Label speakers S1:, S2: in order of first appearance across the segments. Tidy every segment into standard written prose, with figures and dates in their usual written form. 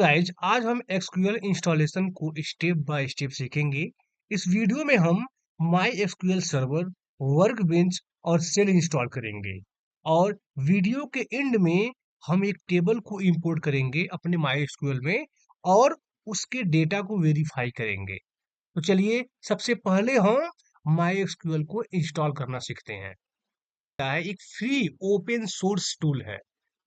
S1: Guys आज हम SQL installation को स्टेप बाय स्टेप सीखेंगे। इस वीडियो में हम माई एसक्यूएल सर्वर, वर्कबेंच और सेल इंस्टॉल करेंगे और वीडियो के एंड में हम एक टेबल को इंपोर्ट करेंगे अपने माई एसक्यूएल में और उसके डेटा को वेरीफाई करेंगे। तो चलिए सबसे पहले हम माई एसक्यूएल को इंस्टॉल करना सीखते हैं। एक फ्री ओपन सोर्स टूल है,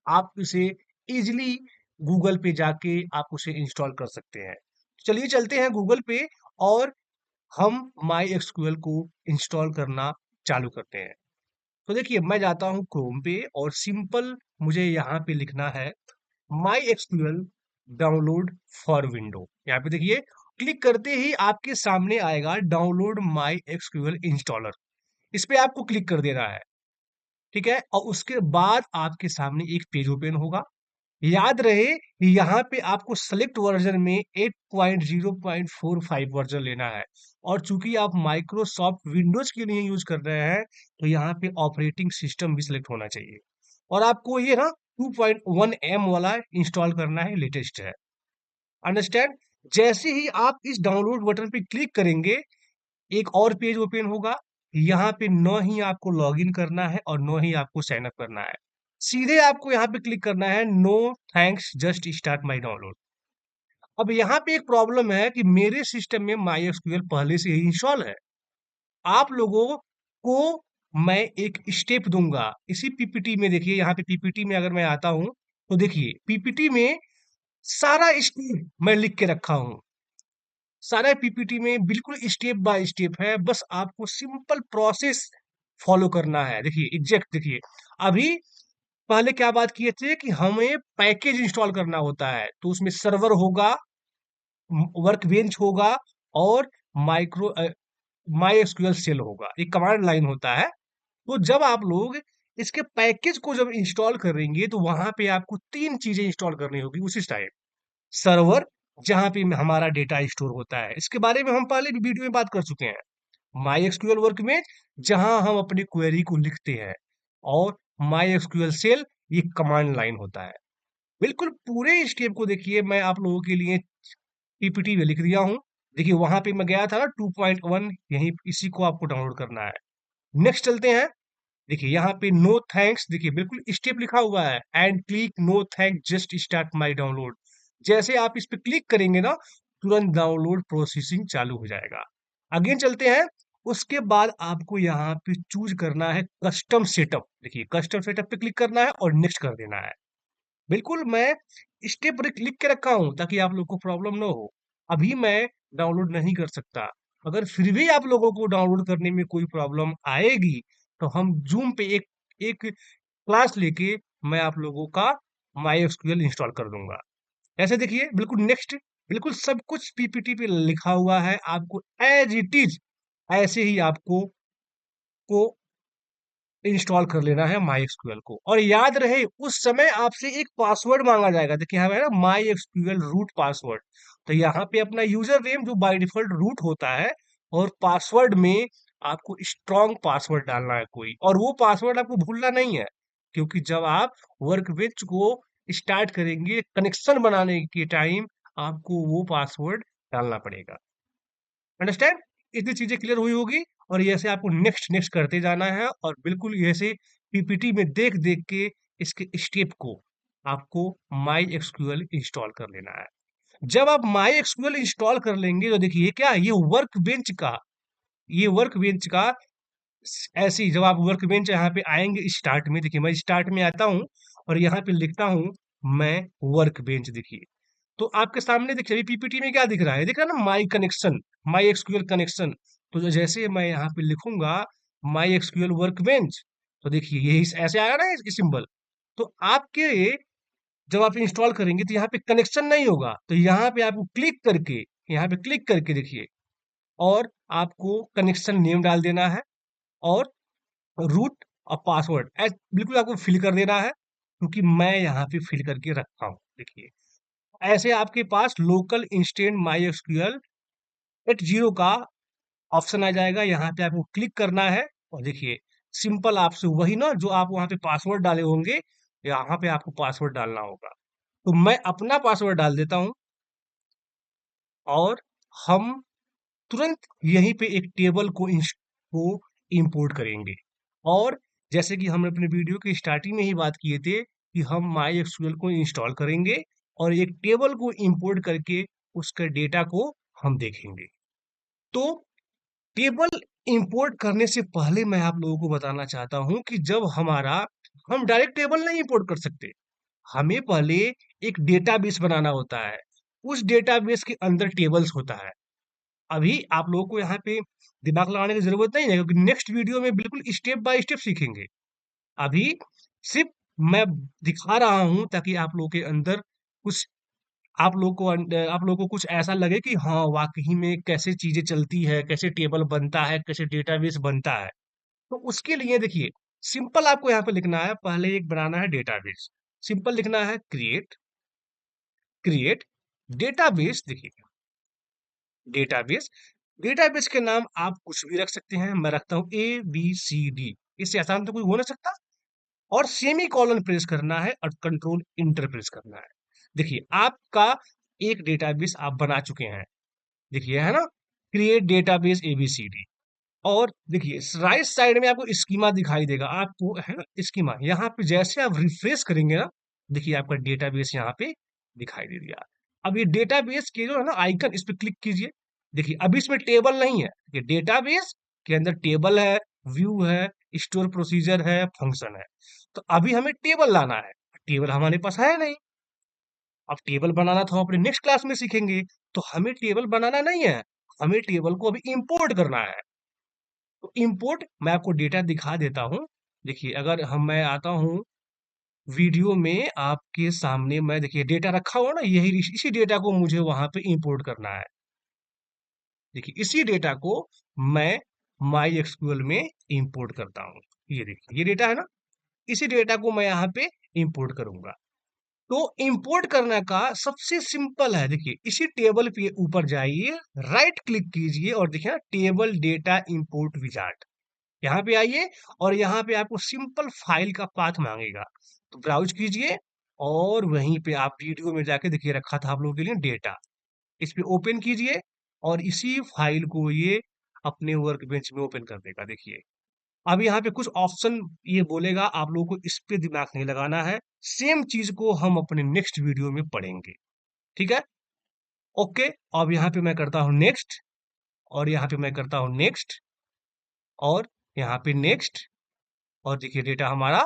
S1: आप इसे इजिली गूगल पे जाके आप उसे इंस्टॉल कर सकते हैं। चलिए चलते हैं गूगल पे और हम माई एसक्यूएल को इंस्टॉल करना चालू करते हैं। तो देखिए मैं जाता हूँ क्रोम पे और सिंपल मुझे यहाँ पे लिखना है my SQL download for window. यहाँ पे देखिए क्लिक करते ही आपके सामने आएगा डाउनलोड माई एसक्यूएल इंस्टॉलर। इस पे आपको क्लिक कर देना है, ठीक है। और उसके बाद आपके सामने एक पेज ओपन होगा। याद रहे यहाँ पे आपको सेलेक्ट वर्जन में 8.0.45 वर्जन लेना है और चूंकि आप माइक्रोसॉफ्ट विंडोज के लिए यूज कर रहे हैं तो यहाँ पे ऑपरेटिंग सिस्टम भी सिलेक्ट होना चाहिए और आपको ये ना 2.1M वाला इंस्टॉल करना है, लेटेस्ट है। अंडरस्टैंड। जैसे ही आप इस डाउनलोड बटन पे क्लिक करेंगे एक और पेज ओपन होगा। यहाँ पे न ही आपको लॉगिन करना है और न ही आपको साइन अप करना है, सीधे आपको यहाँ पे क्लिक करना है no thanks just start my download. अब यहाँ पे एक प्रॉब्लम है कि मेरे सिस्टम में माई एसक्यूएल पहले से ही इंस्टॉल है। आप लोगों को मैं एक स्टेप दूंगा इसी पीपीटी में। देखिए यहाँ पे पीपीटी में अगर मैं आता हूँ तो देखिए पीपीटी में सारा स्टेप मैं लिख के रखा हूँ। सारा पीपीटी में बिल्कुल स्टेप बाय स्टेप है, बस आपको सिंपल प्रोसेस फॉलो करना है। देखिए एग्जैक्ट देखिए अभी पहले क्या बात किए थे कि हमें पैकेज इंस्टॉल करना होता है तो उसमें सर्वर होगा, वर्क बेंच होगा और माइक्रो माई एसक्यूएल सेल होगा, एक कमांड लाइन होता है। तो जब आप लोग इसके पैकेज को जब इंस्टॉल करेंगे तो वहां पे आपको तीन चीजें इंस्टॉल करनी होगी उसी टाइम। सर्वर, जहां पे हमारा डेटा स्टोर होता है, इसके बारे में हम पहले भी वीडियो में बात कर चुके हैं। माई एसक्यूएल वर्क में जहां हम अपनी क्वेरी को लिखते हैं और माई एसक्यूएल सेल ये कमांड लाइन होता है। बिल्कुल पूरे स्टेप को देखिए मैं आप लोगों के लिए पीपीटी में लिख दिया हूँ। देखिए वहां पे मैं गया था ना 2.1, यही इसी को आपको डाउनलोड करना है। नेक्स्ट चलते हैं। देखिए यहाँ पे नो थैंक्स, देखिए बिल्कुल स्टेप लिखा हुआ है and click no thank just start my download. जैसे आप इस पे क्लिक करेंगे ना तुरंत डाउनलोड प्रोसेसिंग चालू हो जाएगा। अगेन चलते हैं। उसके बाद आपको यहाँ पे चूज करना है कस्टम सेटअप। देखिए कस्टम सेटअप पे क्लिक करना है और नेक्स्ट कर देना है। बिल्कुल मैं स्टेप लिख के रखा हूं ताकि आप लोग को प्रॉब्लम ना हो। अभी मैं डाउनलोड नहीं कर सकता। अगर फिर भी आप लोगों को डाउनलोड करने में कोई प्रॉब्लम आएगी तो हम जूम पे एक एक क्लास लेके मैं आप लोगों का माई एसक्यूएल इंस्टॉल कर दूंगा। ऐसे देखिए बिल्कुल नेक्स्ट, बिल्कुल सब कुछ पीपीटी पे लिखा हुआ है, आपको एज इट इज ऐसे ही आपको को इंस्टॉल कर लेना है माई एसक्यूएल को। और याद रहे उस समय आपसे एक पासवर्ड मांगा जाएगा। देखिए हमें ना माई एसक्यूएल रूट पासवर्ड, तो यहाँ पे अपना यूजर नेम जो बाय डिफॉल्ट रूट होता है और पासवर्ड में आपको स्ट्रॉन्ग पासवर्ड डालना है कोई, और वो पासवर्ड आपको भूलना नहीं है क्योंकि जब आप वर्कबेंच को स्टार्ट करेंगे कनेक्शन बनाने के टाइम आपको वो पासवर्ड डालना पड़ेगा। अंडरस्टैंड। इतनी चीजें क्लियर हुई होगी और ये ऐसे आपको नेक्स्ट नेक्स्ट करते जाना है और बिल्कुल ऐसे पीपीटी में देख देख के इसके स्टेप को आपको माई एक्सक्यूएल इंस्टॉल कर लेना है। जब आप माई एक्सक्यूएल इंस्टॉल कर लेंगे तो देखिए क्या ये वर्क बेंच का ऐसे ही जब आप वर्क बेंच यहाँ पे आएंगे स्टार्ट में, देखिए मैं स्टार्ट में आता हूँ और यहाँ पे लिखता हूँ मैं वर्क बेंच। देखिए तो आपके सामने देखिए अभी पीपीटी में क्या दिख रहा है, दिख रहा है ना my connection, my SQL connection. तो जैसे मैं यहाँ पे लिखूंगा माई एक्सक्यूएल वर्कबेंच तो देखिए यही ऐसे आया ना ये सिंबल। तो आपके जब आप इंस्टॉल करेंगे तो यहाँ पे कनेक्शन नहीं होगा, तो यहाँ पे आपको क्लिक करके, यहाँ पे क्लिक करके देखिए और आपको कनेक्शन नेम डाल देना है और रूट और पासवर्ड बिल्कुल आपको फिल कर देना है क्योंकि मैं यहाँ पे फिल करके रखा हूँ। देखिए ऐसे आपके पास लोकल इंस्टेंट माई एसक्यूएल 80 का ऑप्शन आ जाएगा। यहाँ पे आपको क्लिक करना है और देखिए सिंपल आपसे वही ना जो आप वहाँ पे पासवर्ड डाले होंगे यहाँ पे आपको पासवर्ड डालना होगा। तो मैं अपना पासवर्ड डाल देता हूँ और हम तुरंत यहीं पे एक टेबल को इंपोर्ट करेंगे। और जैसे कि हमने अपने वीडियो की स्टार्टिंग में ही बात किए थे कि हम माई एसक्यूएल को इंस्टॉल करेंगे और एक टेबल को इंपोर्ट करके उसके डेटा को हम देखेंगे। तो टेबल इंपोर्ट करने से पहले मैं आप लोगों को बताना चाहता हूं कि जब हमारा हम डायरेक्ट टेबल नहीं इंपोर्ट कर सकते। हमें पहले एक डेटाबेस बनाना होता है। उस डेटाबेस के अंदर टेबल्स होता है। अभी आप लोगों को यहाँ पे दिमाग लगाने की जरूरत नहीं है क्योंकि नेक्स्ट वीडियो में बिल्कुल स्टेप बाय स्टेप सीखेंगे। अभी सिर्फ मैं दिखा रहा हूं ताकि आप लोगों के अंदर कुछ आप लोगों को कुछ ऐसा लगे कि हाँ वाकई में कैसे चीजें चलती है, कैसे टेबल बनता है, कैसे डेटाबेस बनता है। तो उसके लिए देखिए सिंपल आपको यहाँ पे लिखना है। पहले एक बनाना है डेटाबेस। सिंपल लिखना है क्रिएट क्रिएट डेटाबेस। देखिए डेटाबेस डेटाबेस के नाम आप कुछ भी रख सकते हैं। मैं रखता हूँ ABCD। इससे आसान तो कोई हो ना सकता। और सेमी कॉलन प्रेस करना है और कंट्रोल इंटर प्रेस करना है। देखिए आपका एक डेटाबेस आप बना चुके हैं। देखिए है ना, क्रिएट डेटाबेस ABCD। और देखिए राइट साइड में आपको स्कीमा दिखाई देगा। आपको है ना स्कीमा, यहाँ पे जैसे आप रिफ्रेश करेंगे ना, देखिए आपका डेटाबेस यहाँ पे दिखाई दे दिया। अब ये डेटाबेस के जो है ना आइकन, इस पे क्लिक कीजिए। देखिए अभी इसमें टेबल नहीं है। ये डेटाबेस के अंदर टेबल है, व्यू है, स्टोर प्रोसीजर है, फंक्शन है। तो अभी हमें टेबल लाना है। टेबल हमारे पास है नहीं। अब टेबल बनाना तो हम अपने नेक्स्ट क्लास में सीखेंगे। तो हमें टेबल बनाना नहीं है, हमें टेबल को अभी इंपोर्ट करना है। तो इंपोर्ट मैं आपको डेटा दिखा देता हूँ। देखिए अगर मैं आता हूँ वीडियो में आपके सामने, मैं देखिए डेटा रखा हुआ ना, यही इसी डेटा को मुझे वहां पे इंपोर्ट करना है। देखिए इसी डेटा को मैं माई एक्सक्यूएल में इंपोर्ट करता हूँ। ये देखिए ये डेटा है ना, इसी डेटा को मैं यहाँ पे इंपोर्ट करूंगा। तो इंपोर्ट करने का सबसे सिंपल है। देखिए इसी टेबल पे ऊपर जाइए, राइट क्लिक कीजिए और देखिए ना टेबल डेटा इंपोर्ट विजार्ड, यहाँ पे आइए। और यहाँ पे आपको सिंपल फाइल का पाथ मांगेगा, तो ब्राउज कीजिए और वहीं पे आप वीडियो में जाके देखिए रखा था आप लोगों के लिए डेटा। इस पे ओपन कीजिए और इसी फाइल को ये अपने वर्क बेंच में ओपन कर देगा। देखिए अब यहाँ पे कुछ ऑप्शन ये बोलेगा, आप लोगों को इस पे दिमाग नहीं लगाना है। सेम चीज को हम अपने नेक्स्ट वीडियो में पढ़ेंगे। ठीक है, ओके। अब यहाँ पे मैं करता हूँ नेक्स्ट, और यहाँ पे मैं करता हूँ नेक्स्ट, और यहाँ पे नेक्स्ट। और देखिए डेटा हमारा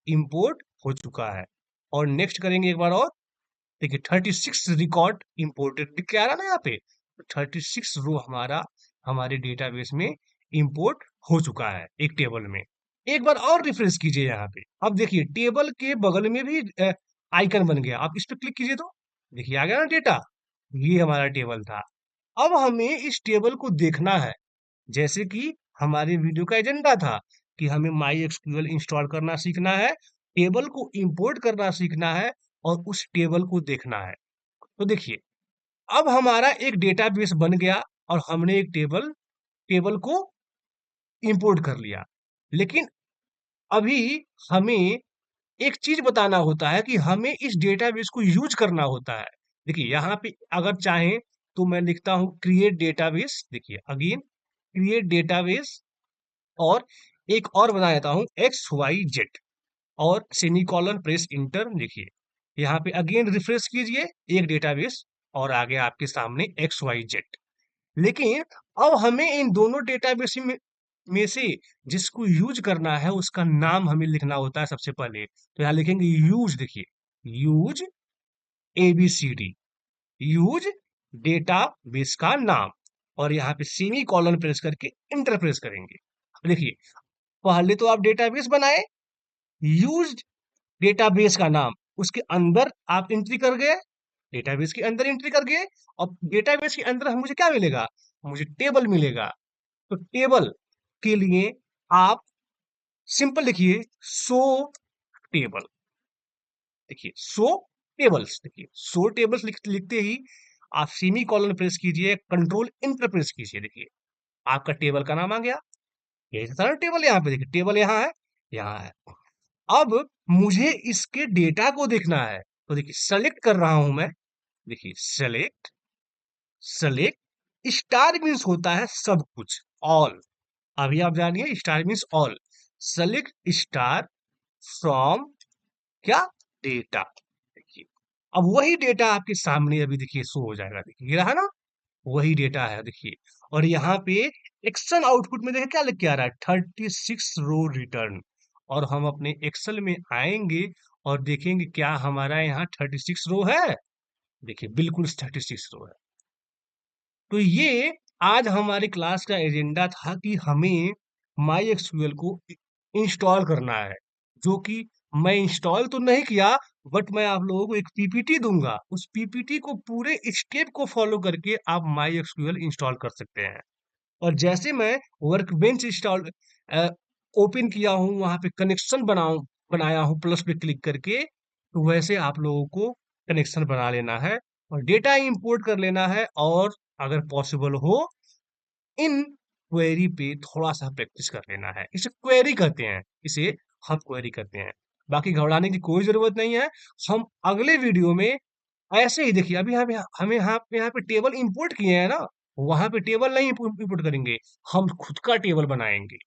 S1: इंपोर्ट हो चुका है। और नेक्स्ट करेंगे एक बार और। देखिए 36 रिकॉर्ड इंपोर्टेड दिख रहा है ना यहाँ पे। 36 रो हमारा हमारे डेटाबेस में इंपोर्ट हो चुका है एक टेबल में। एक बार और रिफ्रेश कीजिए यहाँ पे। अब देखिए टेबल के बगल में भी आइकन बन गया। आप इस पे क्लिक कीजिए तो देखिए आ गया ना डेटा। ये हमारा टेबल था। अब हमें इस टेबल को देखना है, जैसे कि हमारे वीडियो का एजेंडा था कि हमें माई एक्सक्यूएल इंस्टॉल करना सीखना है, टेबल को इंपोर्ट करना सीखना है और उस टेबल को देखना है। तो देखिए अब हमारा एक डेटाबेस बन गया और हमने एक टेबल टेबल को इंपोर्ट कर लिया। लेकिन अभी हमें एक चीज बताना होता है कि हमें इस डेटाबेस को यूज करना होता है। देखिए यहाँ पे अगर चाहें तो मैं लिखता हूं क्रिएट डेटाबेस। देखिए अगेन क्रिएट डेटाबेस, और एक और बना देता हूं XYZ और सेमीकोलन प्रेस इंटर। देखिए यहाँ पे अगेन रिफ्रेश कीजिए, एक डेटाबेस और आ गया आपके सामने XYZ। लेकिन अब हमें इन दोनों डेटाबेस में से जिसको यूज करना है उसका नाम हमें लिखना होता है सबसे पहले। तो यहाँ लिखेंगे यूज। देखिए यूज ABCD, यूज डेटाबेस का नाम, और यहाँ पे सेमी कॉलन प्रेस करके इंटर प्रेस करेंगे। अब देखिए पहले तो आप डेटाबेस बनाए, यूज्ड डेटाबेस का नाम, उसके अंदर आप एंट्री कर गए, डेटाबेस के अंदर एंट्री कर गए। अब डेटाबेस के अंदर मुझे क्या मिलेगा, मुझे टेबल मिलेगा। तो टेबल के लिए आप सिंपल लिखिए सो टेबल। देखिए सो टेबल्स, देखिए सो टेबल्स लिखते ही आप सेमी कॉलन प्रेस कीजिए, कंट्रोल इंटर प्रेस कीजिए। देखिए आपका टेबल का नाम आ गया। यही था ना टेबल। यहाँ पे देखिए टेबल यहाँ है, यहाँ है। अब मुझे इसके डेटा को देखना है। तो देखिए सेलेक्ट कर रहा हूं मैं, देखिए सेलेक्ट, सेलेक्ट स्टार मीन्स होता है सब कुछ, ऑल। अभी आप जानिए star means all. Select star from क्या, डेटा। देखिए अब वही डेटा आपके सामने अभी देखिए शो हो जाएगा, देखिए ये रहा ना, वही डेटा है देखिए। और यहाँ पे एक्सेल आउटपुट में देखिए क्या लिख के आ रहा है, 36 रो रिटर्न। और हम अपने एक्सेल में आएंगे और देखेंगे क्या हमारा यहाँ 36 रो है। देखिए बिल्कुल 36 रो है। तो ये आज हमारी क्लास का एजेंडा था कि हमें माई एक्सक्यूएल को इंस्टॉल करना है, जो कि मैं इंस्टॉल तो नहीं किया, बट मैं आप लोगों को एक पीपीटी दूंगा। उस पीपीटी को पूरे स्टेप को फॉलो करके आप माई एक्सक्यूएल इंस्टॉल कर सकते हैं। और जैसे मैं वर्कबेंच इंस्टॉल ओपन किया हूँ, वहां पे कनेक्शन बनाया हूँ प्लस पे क्लिक करके, तो वैसे आप लोगों को कनेक्शन बना लेना है और डेटा इंपोर्ट कर लेना है। और अगर पॉसिबल हो इन क्वेरी पे थोड़ा सा प्रैक्टिस कर लेना है। इसे क्वेरी कहते हैं, इसे हम क्वेरी करते हैं। बाकी घबराने की कोई जरूरत नहीं है। हम अगले वीडियो में ऐसे ही देखिए, अभी हमें यहाँ पे टेबल इंपोर्ट किए हैं ना, वहां पे टेबल नहीं इंपोर्ट करेंगे, हम खुद का टेबल बनाएंगे,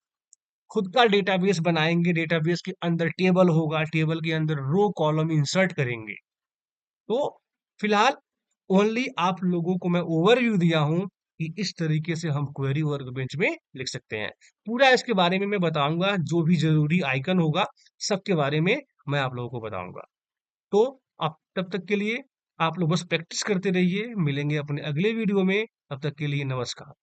S1: खुद का डेटाबेस बनाएंगे। डेटाबेस के अंदर टेबल होगा, टेबल के अंदर रो कॉलम इंसर्ट करेंगे। तो फिलहाल ओनली आप लोगों को मैं ओवरव्यू दिया हूं कि इस तरीके से हम क्वेरी वर्कबेंच में लिख सकते हैं। पूरा इसके बारे में मैं बताऊंगा, जो भी जरूरी आइकन होगा सबके बारे में मैं आप लोगों को बताऊंगा। तो आप तब तक के लिए आप लोग बस प्रैक्टिस करते रहिए। मिलेंगे अपने अगले वीडियो में, तब तक के लिए नमस्कार।